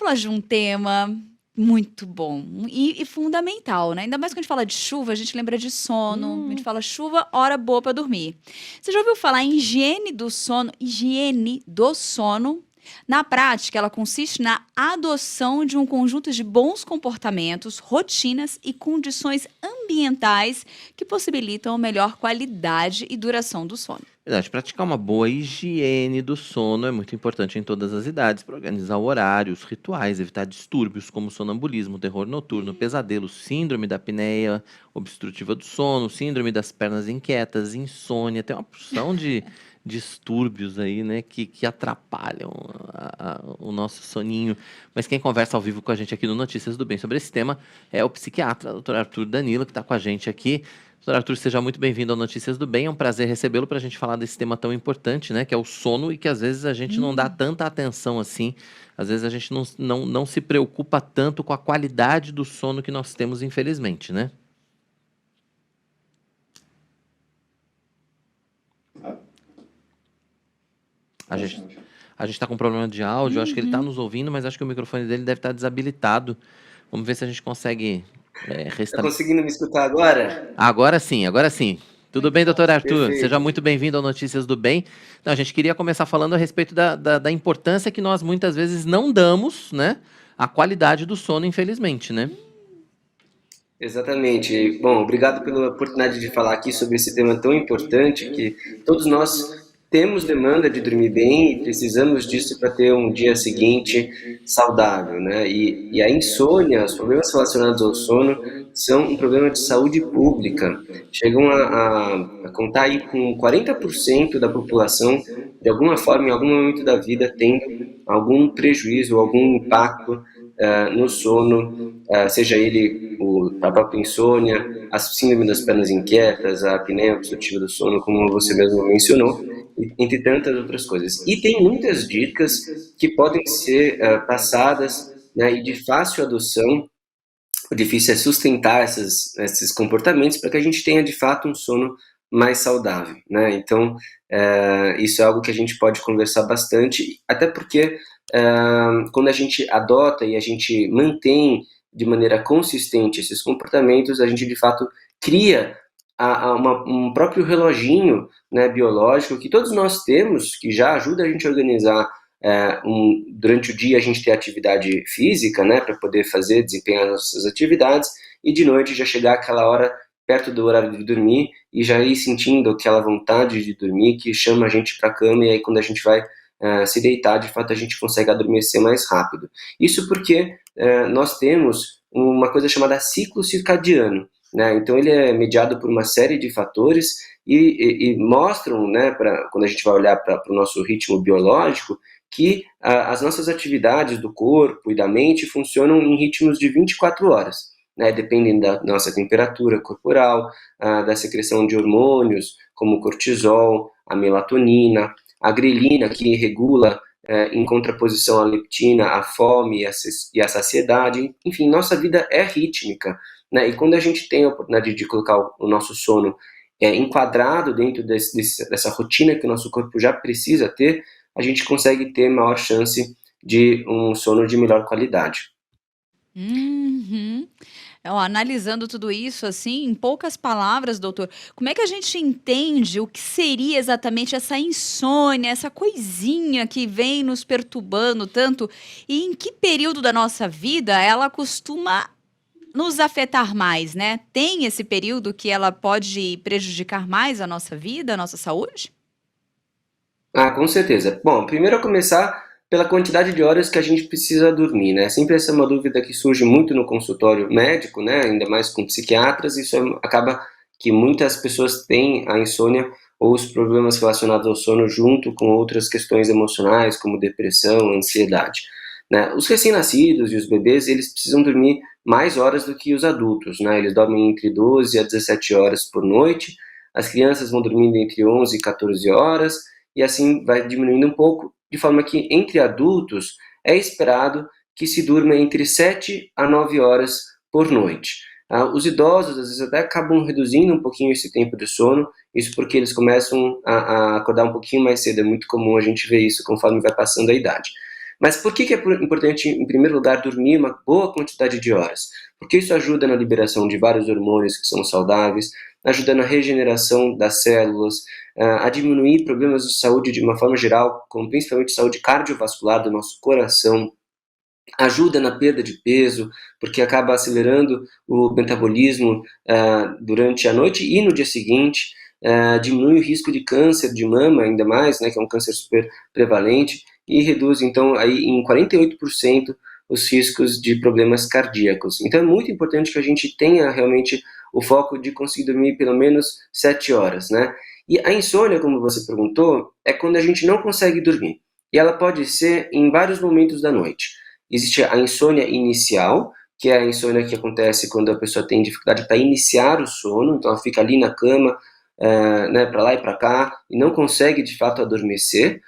falar de um tema muito bom e fundamental, né? Ainda mais quando a gente fala de chuva, a gente lembra de sono. A gente fala chuva, hora boa para dormir. Você já ouviu falar em higiene do sono? Higiene do sono. Na prática, ela consiste na adoção de um conjunto de bons comportamentos, rotinas e condições ambientais que possibilitam a melhor qualidade e duração do sono. Verdade, praticar uma boa higiene do sono é muito importante em todas as idades para organizar o horário, os rituais, evitar distúrbios como sonambulismo, terror noturno, pesadelo, síndrome da apneia obstrutiva do sono, síndrome das pernas inquietas, insônia. Tem uma porção de distúrbios aí, né, que atrapalham o nosso soninho. Mas quem conversa ao vivo com a gente aqui no Notícias do Bem sobre esse tema é o psiquiatra, Dr. Arthur Danilo, que está com a gente aqui. Doutor Arthur, seja muito bem-vindo ao Notícias do Bem. É um prazer recebê-lo para a gente falar desse tema tão importante, né? Que é o sono e que às vezes a gente não dá tanta atenção assim. Às vezes a gente não se preocupa tanto com a qualidade do sono que nós temos, infelizmente, né? A gente, a gente está com um problema de áudio. Acho que ele está nos ouvindo, mas acho que o microfone dele deve estar desabilitado. Vamos ver se a gente consegue Tá conseguindo me escutar agora? Agora sim, agora sim. Tudo bem, doutor Arthur? Perfeito. Seja muito bem-vindo ao Notícias do Bem. Então, a gente queria começar falando a respeito da importância que nós muitas vezes não damos, né, à qualidade do sono, infelizmente, né? Exatamente. Bom, obrigado pela oportunidade de falar aqui sobre esse tema tão importante que todos nós temos demanda de dormir bem e precisamos disso para ter um dia seguinte saudável, né? E a insônia, os problemas relacionados ao sono são um problema de saúde pública. Chegam a contar aí com 40% da população, de alguma forma, em algum momento da vida, tendo algum prejuízo, algum impacto no sono, seja ele a própria insônia, a síndrome das pernas inquietas, a apneia obstrutiva do sono, como você mesmo mencionou, entre tantas outras coisas. E tem muitas dicas que podem ser passadas, né, e de fácil adoção. O difícil é sustentar esses comportamentos para que a gente tenha de fato um sono mais saudável, né? Então, isso é algo que a gente pode conversar bastante, até porque quando a gente adota e a gente mantém de maneira consistente esses comportamentos, a gente de fato cria um próprio reloginho, né, biológico que todos nós temos, que já ajuda a gente a organizar durante o dia a gente ter atividade física, né, para poder desempenhar nossas atividades, e de noite já chegar aquela hora perto do horário de dormir e já ir sentindo aquela vontade de dormir que chama a gente para a cama, e aí quando a gente vai se deitar, de fato a gente consegue adormecer mais rápido. Isso porque nós temos uma coisa chamada ciclo circadiano, né? Então ele é mediado por uma série de fatores e mostram, né, quando a gente vai olhar para o nosso ritmo biológico, que as nossas atividades do corpo e da mente funcionam em ritmos de 24 horas, né, dependem da nossa temperatura corporal, da secreção de hormônios, como o cortisol, a melatonina, a grelina, que regula, em contraposição à leptina, a fome e a saciedade. Enfim, nossa vida é rítmica, né, e quando a gente tem a oportunidade de colocar o nosso sono enquadrado dentro dessa rotina que o nosso corpo já precisa ter, a gente consegue ter maior chance de um sono de melhor qualidade. Uhum. Ó, analisando tudo isso, assim, em poucas palavras, doutor, como é que a gente entende o que seria exatamente essa insônia, essa coisinha que vem nos perturbando tanto, e em que período da nossa vida ela costuma nos afetar mais, né? Tem esse período que ela pode prejudicar mais a nossa vida, a nossa saúde? Com certeza. Bom, primeiro a começar pela quantidade de horas que a gente precisa dormir, né? Sempre essa é uma dúvida que surge muito no consultório médico, né? Ainda mais com psiquiatras, acaba que muitas pessoas têm a insônia ou os problemas relacionados ao sono junto com outras questões emocionais, como depressão, ansiedade, né? Os recém-nascidos e os bebês, eles precisam dormir mais horas do que os adultos, né? Eles dormem entre 12 a 17 horas por noite, as crianças vão dormindo entre 11 e 14 horas, e assim vai diminuindo um pouco, de forma que entre adultos é esperado que se durma entre 7 a 9 horas por noite. Os idosos às vezes até acabam reduzindo um pouquinho esse tempo de sono, isso porque eles começam a acordar um pouquinho mais cedo, é muito comum a gente ver isso conforme vai passando a idade. Mas por que é importante, em primeiro lugar, dormir uma boa quantidade de horas? Porque isso ajuda na liberação de vários hormônios que são saudáveis, ajuda na regeneração das células, a diminuir problemas de saúde de uma forma geral, como principalmente saúde cardiovascular do nosso coração, ajuda na perda de peso, porque acaba acelerando o metabolismo durante a noite e no dia seguinte, diminui o risco de câncer de mama, ainda mais, né, que é um câncer super prevalente, e reduz, então, aí em 48% os riscos de problemas cardíacos. Então é muito importante que a gente tenha realmente o foco de conseguir dormir pelo menos 7 horas, né? E a insônia, como você perguntou, é quando a gente não consegue dormir. E ela pode ser em vários momentos da noite. Existe a insônia inicial, que é a insônia que acontece quando a pessoa tem dificuldade para iniciar o sono, então ela fica ali na cama, né, para lá e para cá, e não consegue de fato adormecer.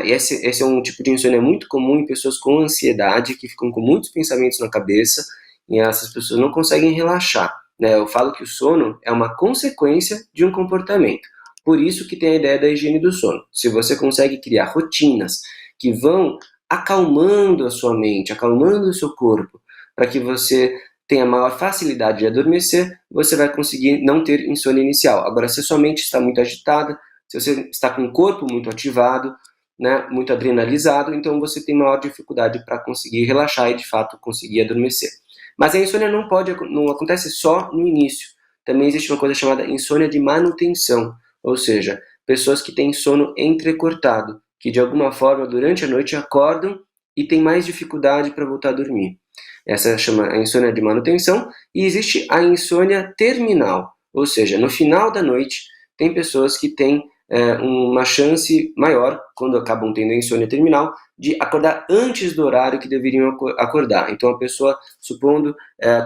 Esse é um tipo de insônia muito comum em pessoas com ansiedade, que ficam com muitos pensamentos na cabeça, e essas pessoas não conseguem relaxar, né? Eu falo que o sono é uma consequência de um comportamento. Por isso que tem a ideia da higiene do sono. Se você consegue criar rotinas que vão acalmando a sua mente, acalmando o seu corpo, para que você tenha maior facilidade de adormecer, você vai conseguir não ter insônia inicial. Agora, se a sua mente está muito agitada, se você está com o corpo muito ativado, né, muito adrenalizado, então você tem maior dificuldade para conseguir relaxar e, de fato, conseguir adormecer. Mas a insônia não acontece só no início. Também existe uma coisa chamada insônia de manutenção, ou seja, pessoas que têm sono entrecortado, que de alguma forma durante a noite acordam e têm mais dificuldade para voltar a dormir. Essa chama a insônia de manutenção, e existe a insônia terminal, ou seja, no final da noite tem pessoas que têm uma chance maior, quando acabam tendo a insônia terminal, de acordar antes do horário que deveriam acordar. Então a pessoa, supondo,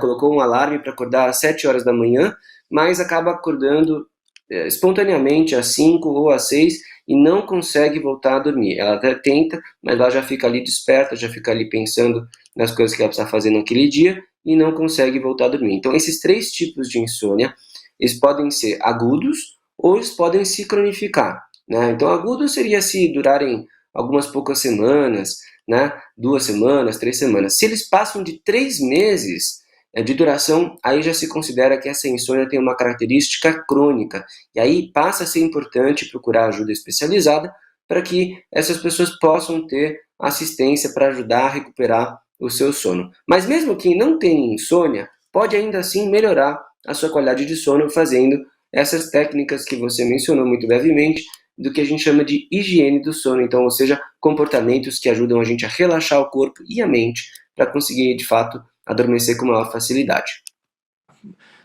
colocou um alarme para acordar às 7 horas da manhã, mas acaba acordando espontaneamente às 5 ou às 6 e não consegue voltar a dormir. Ela até tenta, mas ela já fica ali desperta, já fica ali pensando nas coisas que ela precisa fazer naquele dia e não consegue voltar a dormir. Então esses 3 tipos de insônia, eles podem ser agudos ou eles podem se cronificar, né? Então agudos seria se durarem algumas poucas semanas, né? 2 semanas, 3 semanas. Se eles passam de 3 meses de duração, aí já se considera que essa insônia tem uma característica crônica, e aí passa a ser importante procurar ajuda especializada para que essas pessoas possam ter assistência para ajudar a recuperar o seu sono. Mas mesmo quem não tem insônia, pode ainda assim melhorar a sua qualidade de sono fazendo essas técnicas que você mencionou muito brevemente, do que a gente chama de higiene do sono, então, ou seja, comportamentos que ajudam a gente a relaxar o corpo e a mente para conseguir, de fato, adormecer com maior facilidade.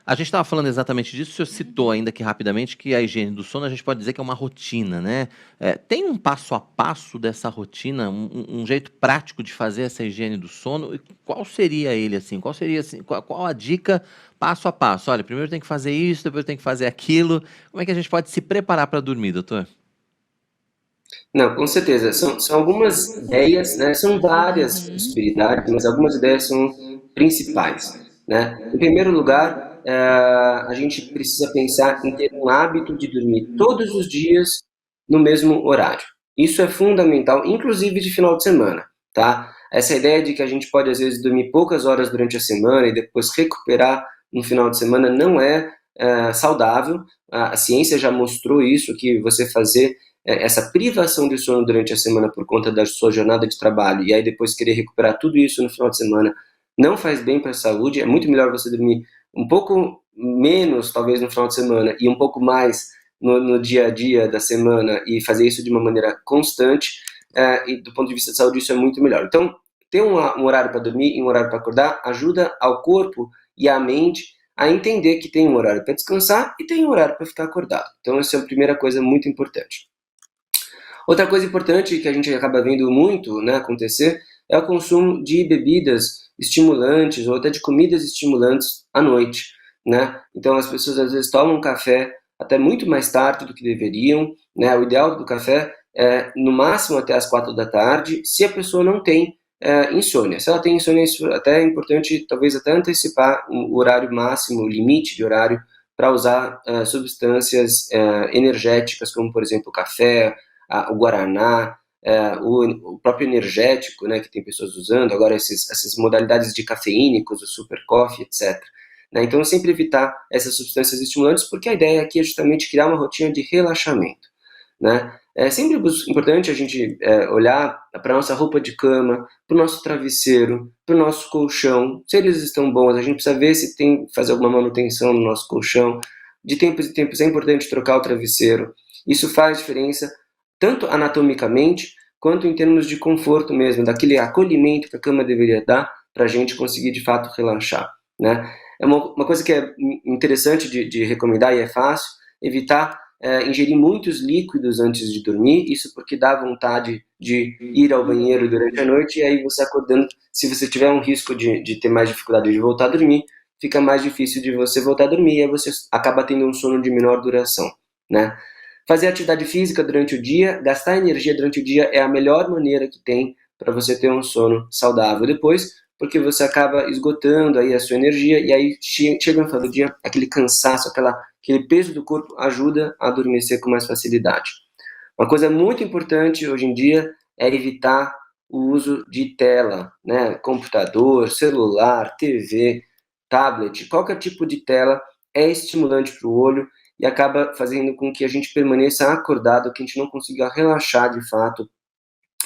A gente estava falando exatamente disso, o senhor citou ainda aqui rapidamente que a higiene do sono a gente pode dizer que é uma rotina, né? Tem um passo a passo dessa rotina, um jeito prático de fazer essa higiene do sono? E qual seria ele, assim? Qual seria, assim, qual a dica passo a passo? Olha, primeiro tem que fazer isso, depois tem que fazer aquilo. Como é que a gente pode se preparar para dormir, doutor? Não, com certeza. São algumas ideias, né? São várias possibilidades, mas algumas ideias são principais, né? Em primeiro lugar, a gente precisa pensar em ter um hábito de dormir todos os dias no mesmo horário. Isso é fundamental, inclusive de final de semana, tá? Essa ideia de que a gente pode, às vezes, dormir poucas horas durante a semana e depois recuperar no final de semana não é saudável. A ciência já mostrou isso, que você fazer essa privação de sono durante a semana por conta da sua jornada de trabalho e aí depois querer recuperar tudo isso no final de semana não faz bem para a saúde. É muito melhor você dormir um pouco menos, talvez, no final de semana e um pouco mais no dia a dia da semana e fazer isso de uma maneira constante, e do ponto de vista de saúde isso é muito melhor. Então, ter um horário para dormir e um horário para acordar ajuda ao corpo e à mente a entender que tem um horário para descansar e tem um horário para ficar acordado. Então, essa é a primeira coisa muito importante. Outra coisa importante que a gente acaba vendo muito, né, acontecer é o consumo de bebidas estimulantes ou até de comidas estimulantes à noite, né? Então as pessoas às vezes tomam café até muito mais tarde do que deveriam, né? O ideal do café é no máximo até as 4 da tarde, se a pessoa não tem insônia. Se ela tem insônia, isso até é importante, talvez até antecipar o horário máximo, o limite de horário para usar substâncias energéticas, como por exemplo o café, o guaraná, o próprio energético, né, que tem pessoas usando, agora essas modalidades de cafeínicos, o super coffee, etc. Né? Então, sempre evitar essas substâncias estimulantes, porque a ideia aqui é justamente criar uma rotina de relaxamento. Né? É sempre importante a gente olhar para a nossa roupa de cama, para o nosso travesseiro, para o nosso colchão, se eles estão bons, a gente precisa ver se tem que fazer alguma manutenção no nosso colchão. De tempos em tempos é importante trocar o travesseiro. Isso faz diferença tanto anatomicamente quanto em termos de conforto mesmo, daquele acolhimento que a cama deveria dar para a gente conseguir de fato relaxar. Né? É uma coisa que é interessante de recomendar e é fácil, evitar ingerir muitos líquidos antes de dormir, isso porque dá vontade de ir ao banheiro durante a noite, e aí você acordando, se você tiver um risco de ter mais dificuldade de voltar a dormir, fica mais difícil de você voltar a dormir, e aí você acaba tendo um sono de menor duração, né? Fazer atividade física durante o dia, gastar energia durante o dia é a melhor maneira que tem para você ter um sono saudável depois, porque você acaba esgotando aí a sua energia, e aí chega no final do dia, aquele cansaço, aquele peso do corpo ajuda a adormecer com mais facilidade. Uma coisa muito importante hoje em dia é evitar o uso de tela, né? Computador, celular, TV, tablet, qualquer tipo de tela é estimulante para o olho e acaba fazendo com que a gente permaneça acordado, que a gente não consiga relaxar de fato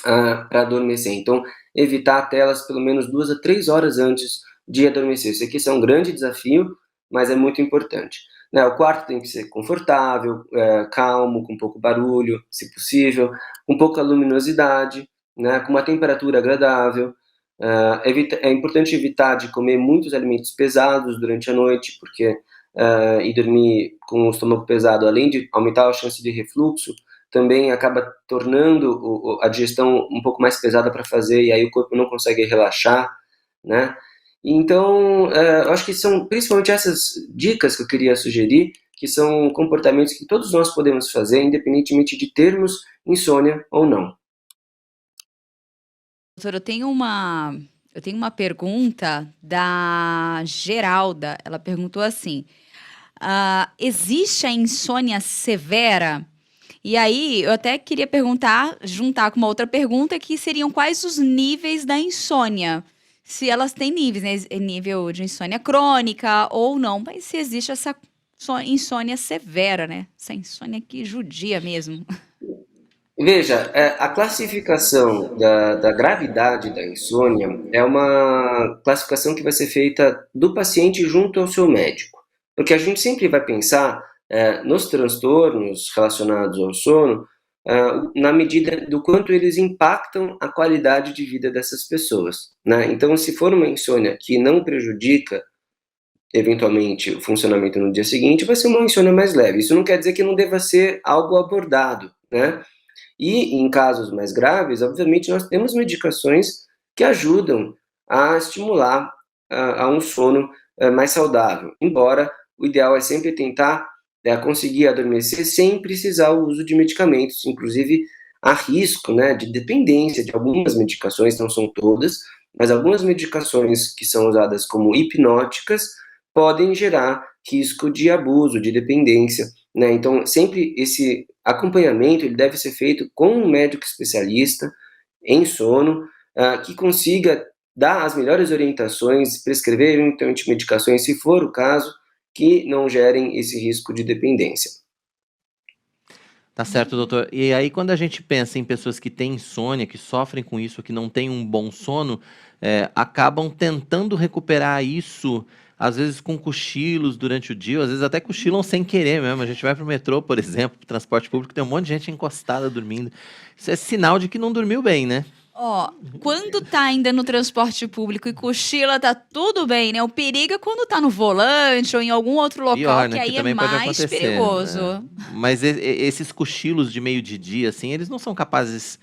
para adormecer. Então, evitar telas pelo menos 2 a 3 horas antes de adormecer. Isso aqui é um grande desafio, mas é muito importante. Né? O quarto tem que ser confortável, calmo, com pouco barulho, se possível, com pouca luminosidade, né? Com uma temperatura agradável. É importante evitar de comer muitos alimentos pesados durante a noite, porque e dormir com o estômago pesado, além de aumentar a chance de refluxo, também acaba tornando a digestão um pouco mais pesada para fazer, e aí o corpo não consegue relaxar, né? Então, eu acho que são principalmente essas dicas que eu queria sugerir, que são comportamentos que todos nós podemos fazer, independentemente de termos insônia ou não. Doutora, eu tenho uma pergunta da Geralda. Ela perguntou assim: existe a insônia severa? E aí, eu até queria perguntar, juntar com uma outra pergunta, que seriam quais os níveis da insônia? Se elas têm níveis, né? Nível de insônia crônica ou não, mas se existe essa insônia severa, né? Essa insônia que judia mesmo. Veja, a classificação da gravidade da insônia é uma classificação que vai ser feita do paciente junto ao seu médico. Porque a gente sempre vai pensar nos transtornos relacionados ao sono, na medida do quanto eles impactam a qualidade de vida dessas pessoas, né? Então, se for uma insônia que não prejudica eventualmente o funcionamento no dia seguinte, vai ser uma insônia mais leve. Isso não quer dizer que não deva ser algo abordado, né? E em casos mais graves, obviamente, nós temos medicações que ajudam a estimular a um sono mais saudável. Embora o ideal é sempre tentar conseguir adormecer sem precisar o uso de medicamentos, inclusive há risco, né, de dependência de algumas medicações, não são todas, mas algumas medicações que são usadas como hipnóticas podem gerar risco de abuso, de dependência, né? Então, sempre esse acompanhamento ele deve ser feito com um médico especialista em sono, que consiga dar as melhores orientações, prescrever eventualmente medicações, se for o caso, que não gerem esse risco de dependência. Tá certo, doutor. E aí, quando a gente pensa em pessoas que têm insônia, que sofrem com isso, que não têm um bom sono, acabam tentando recuperar isso, às vezes com cochilos durante o dia, ou às vezes até cochilam sem querer mesmo. A gente vai pro metrô, por exemplo, pro transporte público, tem um monte de gente encostada dormindo. Isso é sinal de que não dormiu bem, né? Ó, quando tá ainda no transporte público e cochila, tá tudo bem, né? O perigo é quando tá no volante ou em algum outro local, Pior, que né? Que aí é também pode mais acontecer, perigoso. né? Mas esses cochilos de meio de dia, assim, eles não são capazes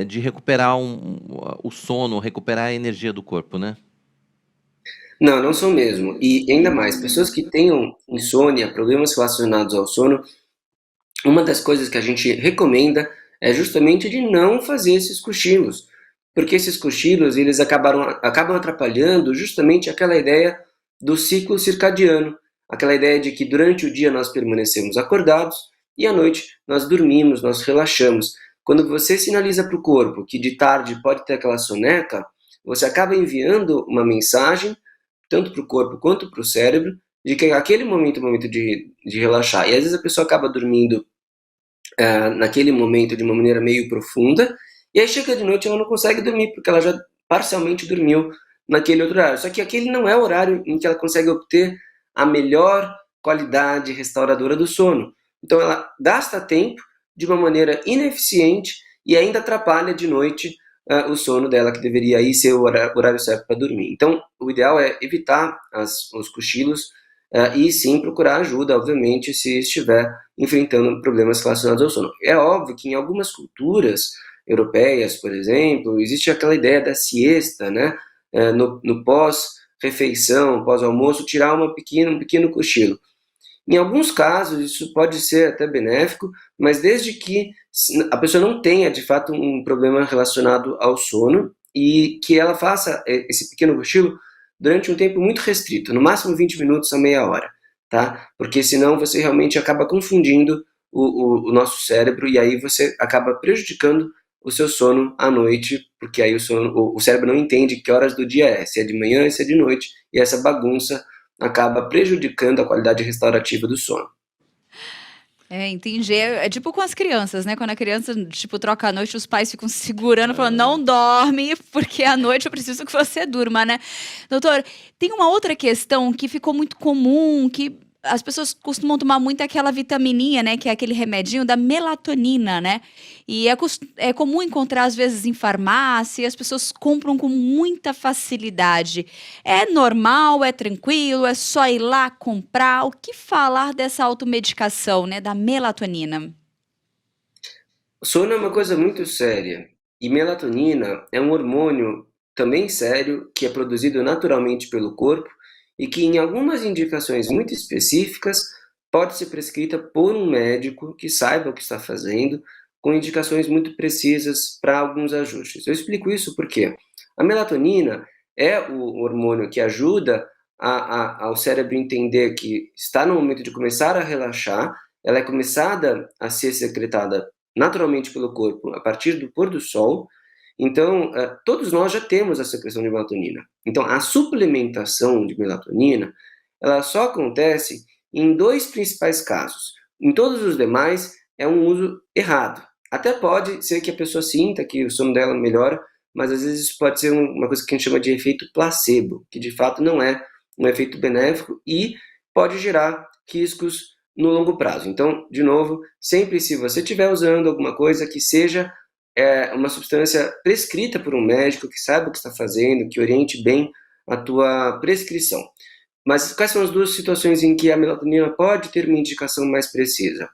de recuperar o sono, recuperar a energia do corpo, né? Não, não são mesmo. E ainda mais, pessoas que tenham insônia, problemas relacionados ao sono, uma das coisas que a gente recomenda é justamente de não fazer esses cochilos, porque esses cochilos eles acabam atrapalhando justamente aquela ideia do ciclo circadiano, aquela ideia de que durante o dia nós permanecemos acordados e à noite nós dormimos, nós relaxamos. Quando você sinaliza para o corpo que de tarde pode ter aquela soneca, você acaba enviando uma mensagem, tanto para o corpo quanto para o cérebro, de que aquele momento é o momento de relaxar. E às vezes a pessoa acaba dormindo naquele momento de uma maneira meio profunda, e aí chega de noite e ela não consegue dormir, porque ela já parcialmente dormiu naquele outro horário. Só que aquele não é o horário em que ela consegue obter a melhor qualidade restauradora do sono. Então ela gasta tempo de uma maneira ineficiente e ainda atrapalha de noite o sono dela, que deveria aí ser o horário certo para dormir. Então o ideal é evitar os cochilos e sim procurar ajuda, obviamente, se estiver enfrentando problemas relacionados ao sono. É óbvio que em algumas culturas europeias, por exemplo, existe aquela ideia da siesta, né? No pós-refeição, pós-almoço, tirar um pequeno cochilo. Em alguns casos, isso pode ser até benéfico, mas desde que a pessoa não tenha, de fato, um problema relacionado ao sono e que ela faça esse pequeno cochilo durante um tempo muito restrito, no máximo 20 minutos a meia hora, tá? Porque senão você realmente acaba confundindo o nosso cérebro e aí você acaba prejudicando o seu sono à noite, porque aí o cérebro não entende que horas do dia se é de manhã, se é de noite, e essa bagunça acaba prejudicando a qualidade restaurativa do sono. Entendi. É tipo com as crianças, né? Quando a criança, tipo, troca a noite, os pais ficam segurando, falando, não dorme, porque à noite eu preciso que você durma, né? Doutor, tem uma outra questão que ficou muito comum, que as pessoas costumam tomar muito aquela vitamininha, né? Que é aquele remedinho da melatonina, né? E é comum encontrar, às vezes, em farmácia, e as pessoas compram com muita facilidade. É normal, é tranquilo, é só ir lá comprar. O que falar dessa automedicação, né? Da melatonina? O sono é uma coisa muito séria e melatonina é um hormônio também sério que é produzido naturalmente pelo corpo e que em algumas indicações muito específicas pode ser prescrita por um médico que saiba o que está fazendo, com indicações muito precisas para alguns ajustes. Eu explico isso porque a melatonina é o hormônio que ajuda ao cérebro entender que está no momento de começar a relaxar, ela é começada a ser secretada naturalmente pelo corpo a partir do pôr do sol. Então, todos nós já temos a secreção de melatonina. Então, a suplementação de melatonina, ela só acontece em dois principais casos. Em todos os demais, é um uso errado. Até pode ser que a pessoa sinta que o sono dela melhora, mas às vezes isso pode ser uma coisa que a gente chama de efeito placebo, que de fato não é um efeito benéfico e pode gerar riscos no longo prazo. Então, de novo, sempre se você estiver usando alguma coisa que seja uma substância prescrita por um médico que saiba o que está fazendo, que oriente bem a tua prescrição. Mas quais são as duas situações em que a melatonina pode ter uma indicação mais precisa?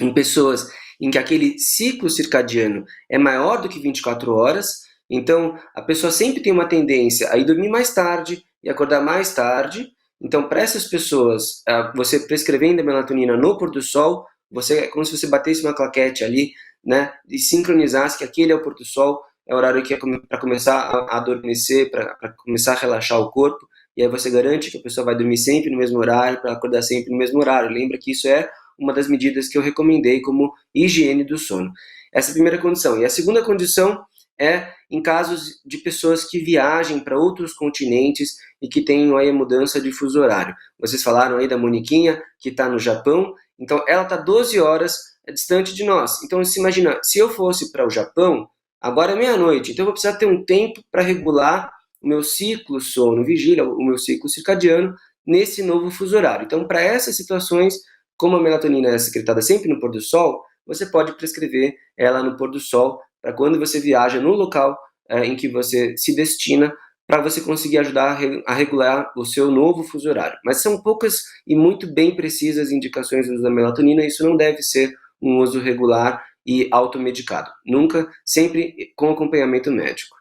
Em pessoas em que aquele ciclo circadiano é maior do que 24 horas, então a pessoa sempre tem uma tendência a ir dormir mais tarde e acordar mais tarde. Então, para essas pessoas, você prescrevendo a melatonina no pôr do sol, é como se você batesse uma claquete ali, né, e sincronizasse que aquele é o pôr do sol, é o horário que é para começar a adormecer, para começar a relaxar o corpo, e aí você garante que a pessoa vai dormir sempre no mesmo horário, para acordar sempre no mesmo horário. Lembra que isso é uma das medidas que eu recomendei como higiene do sono. Essa é a primeira condição. E a segunda condição é em casos de pessoas que viajem para outros continentes e que tenham aí a mudança de fuso horário. Vocês falaram aí da Moniquinha, que está no Japão, então ela está 12 horas distante de nós. Então, se imagina, se eu fosse para o Japão, agora é meia-noite, então eu vou precisar ter um tempo para regular o meu ciclo sono-vigília, o meu ciclo circadiano, nesse novo fuso horário. Então, para essas situações, como a melatonina é secretada sempre no pôr do sol, você pode prescrever ela no pôr do sol para quando você viaja no local em que você se destina, para você conseguir ajudar a regular o seu novo fuso horário. Mas são poucas e muito bem precisas indicações do uso da melatonina, isso não deve ser um uso regular e automedicado. Nunca, sempre com acompanhamento médico.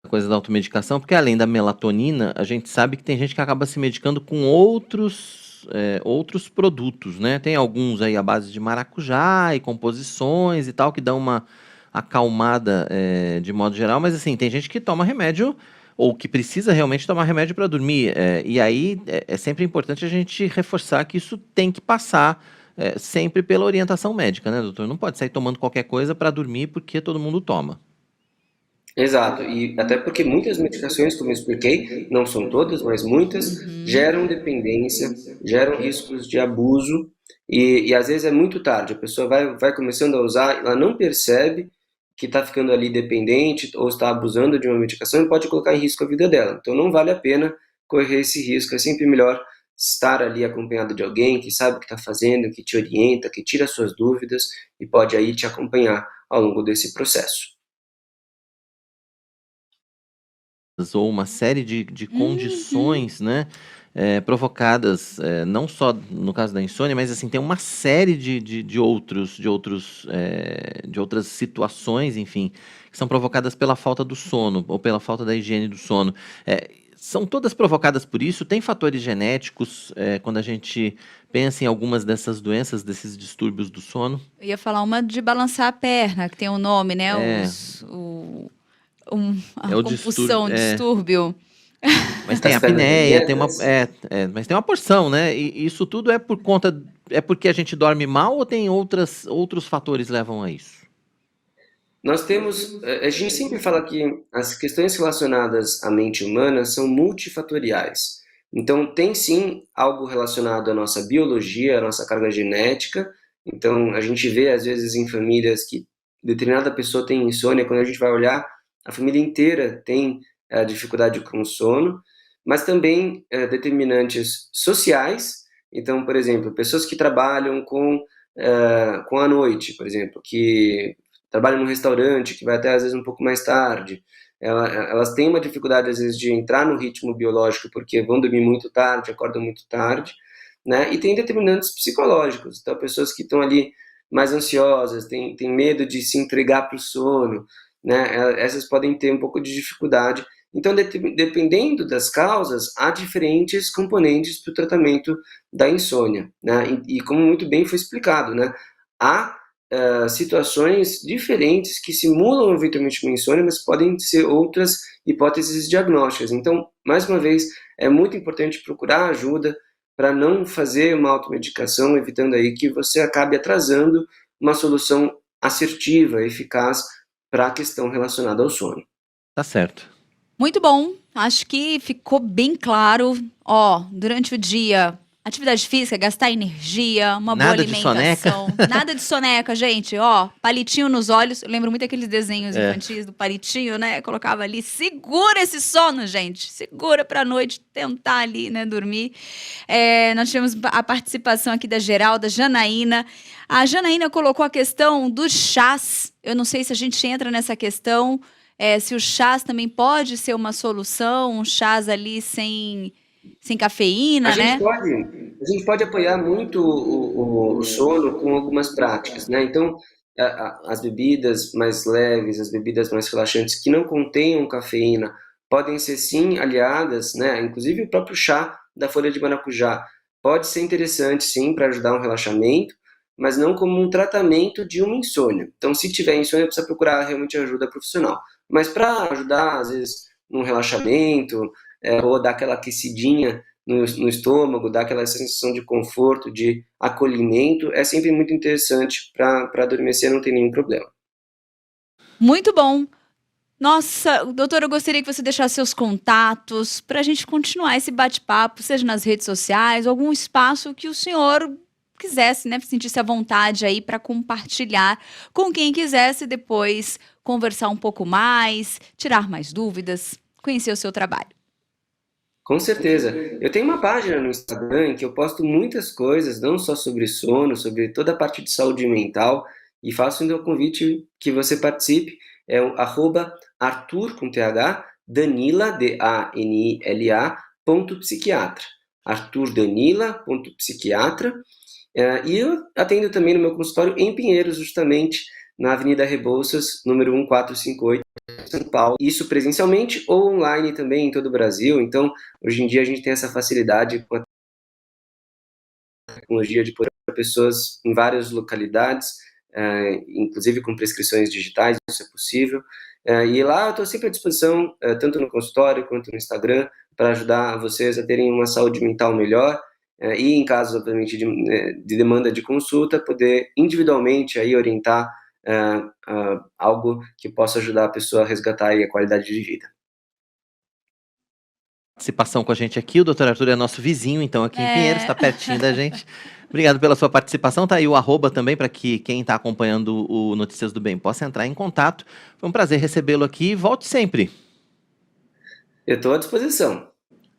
A coisa da automedicação, porque além da melatonina, a gente sabe que tem gente que acaba se medicando com outros produtos, né? Tem alguns aí à base de maracujá e composições e tal, que dão uma acalmada de modo geral, mas assim, tem gente que toma remédio ou que precisa realmente tomar remédio para dormir, e aí é sempre importante a gente reforçar que isso tem que passar sempre pela orientação médica, né, doutor? Não pode sair tomando qualquer coisa para dormir porque todo mundo toma. Exato, e até porque muitas medicações, como eu expliquei, não são todas, mas muitas, Uhum. geram dependência, geram riscos de abuso, e às vezes é muito tarde, a pessoa vai começando a usar, ela não percebe que está ficando ali dependente ou está abusando de uma medicação e pode colocar em risco a vida dela. Então não vale a pena correr esse risco, é sempre melhor estar ali acompanhado de alguém que sabe o que está fazendo, que te orienta, que tira suas dúvidas e pode aí te acompanhar ao longo desse processo. Ou uma série de Uhum. condições, né, provocadas, não só no caso da insônia, mas assim, tem uma série de outras situações, enfim, que são provocadas pela falta do sono ou pela falta da higiene do sono. São todas provocadas por isso? Tem fatores genéticos, quando a gente pensa em algumas dessas doenças, desses distúrbios do sono? Eu ia falar uma de balançar a perna, que tem um nome, né? É, A é o distúrbio. compulsão, distúrbio. Mas tem As a pernas apneia, inquietas. mas tem uma porção, né? E isso tudo é por conta, é porque a gente dorme mal ou tem outros fatores que levam a isso? Nós temos, a gente sempre fala que as questões relacionadas à mente humana são multifatoriais. Então, tem sim algo relacionado à nossa biologia, à nossa carga genética. Então, a gente vê às vezes em famílias que determinada pessoa tem insônia, quando a gente vai olhar, a família inteira tem dificuldade com o sono, mas também determinantes sociais. Então, por exemplo, pessoas que trabalham com a noite, por exemplo, que trabalham num restaurante, que vai até às vezes um pouco mais tarde, elas têm uma dificuldade às vezes de entrar no ritmo biológico porque vão dormir muito tarde, acordam muito tarde, né? E tem determinantes psicológicos, então pessoas que estão ali mais ansiosas, têm medo de se entregar para o sono, né? Essas podem ter um pouco de dificuldade. Então, dependendo das causas, há diferentes componentes para o tratamento da insônia, né? E como muito bem foi explicado, né? Há situações diferentes que simulam eventualmente uma insônia, mas podem ser outras hipóteses diagnósticas. Então, mais uma vez, é muito importante procurar ajuda para não fazer uma automedicação, evitando aí que você acabe atrasando uma solução assertiva, eficaz para a questão relacionada ao sono. Tá certo. Muito bom. Acho que ficou bem claro. Ó, durante o dia, atividade física, gastar energia, uma boa Nada de soneca? alimentação. Nada de soneca, gente. Ó, palitinho nos olhos. Eu lembro muito daqueles desenhos É. infantis do palitinho, né? Colocava ali, segura esse sono, gente. Segura pra noite tentar ali, né, dormir. Nós tivemos a participação aqui da Geralda, Janaína. A Janaína colocou a questão dos chás. Eu não sei se a gente entra nessa questão. Se o chás também pode ser uma solução, um chás ali sem A cafeína, gente né? pode, a gente pode apoiar muito o sono com algumas práticas, né? Então, as bebidas mais leves, as bebidas mais relaxantes que não contenham cafeína, podem ser sim aliadas, né? Inclusive o próprio chá da folha de maracujá pode ser interessante sim para ajudar um relaxamento, mas não como um tratamento de uma insônia. Então, se tiver insônia, precisa procurar realmente ajuda profissional. Mas para ajudar, às vezes, num relaxamento, ou dar aquela aquecidinha no estômago, dá aquela sensação de conforto, de acolhimento, é sempre muito interessante para adormecer, não tem nenhum problema. Muito bom. Nossa, doutor, eu gostaria que você deixasse seus contatos para a gente continuar esse bate-papo, seja nas redes sociais, ou algum espaço que o senhor quisesse, né, sentisse à vontade aí para compartilhar com quem quisesse depois conversar um pouco mais, tirar mais dúvidas, conhecer o seu trabalho. Com certeza. Eu tenho uma página no Instagram em que eu posto muitas coisas, não só sobre sono, sobre toda a parte de saúde mental, e faço ainda o convite que você participe, é o @Arthur, com TH, Danila, Danila, ponto psiquiatra. Arthur Danila, ponto psiquiatra. E eu atendo também no meu consultório em Pinheiros, justamente na Avenida Rebouças, número 1458, São Paulo. Isso presencialmente ou online também em todo o Brasil. Então, hoje em dia a gente tem essa facilidade com a tecnologia de poder para pessoas em várias localidades, inclusive com prescrições digitais, isso é possível. E lá eu estou sempre à disposição, tanto no consultório quanto no Instagram, para ajudar vocês a terem uma saúde mental melhor e em casos, obviamente, de demanda de consulta, poder individualmente aí orientar algo que possa ajudar a pessoa a resgatar aí a qualidade de vida. Participação com a gente aqui, o Dr. Arthur é nosso vizinho, então aqui em Pinheiros, está pertinho da gente. Obrigado pela sua participação, tá aí o arroba também para que quem está acompanhando o Notícias do Bem possa entrar em contato. Foi um prazer recebê-lo aqui, volte sempre. Eu estou à disposição.